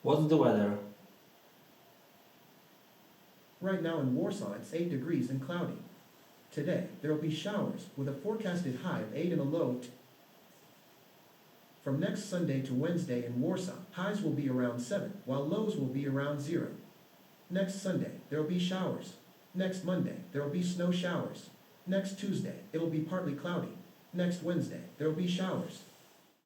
What's the weather? Right now in Warsaw, it's 8 degrees and cloudy. Today, there will be showers with a forecasted high of 8 and a low. From next Sunday to Wednesday in Warsaw, highs will be around 7, while lows will be around 0. Next Sunday, there will be showers. Next Monday, there will be snow showers. Next Tuesday, it will be partly cloudy. Next Wednesday, there will be showers.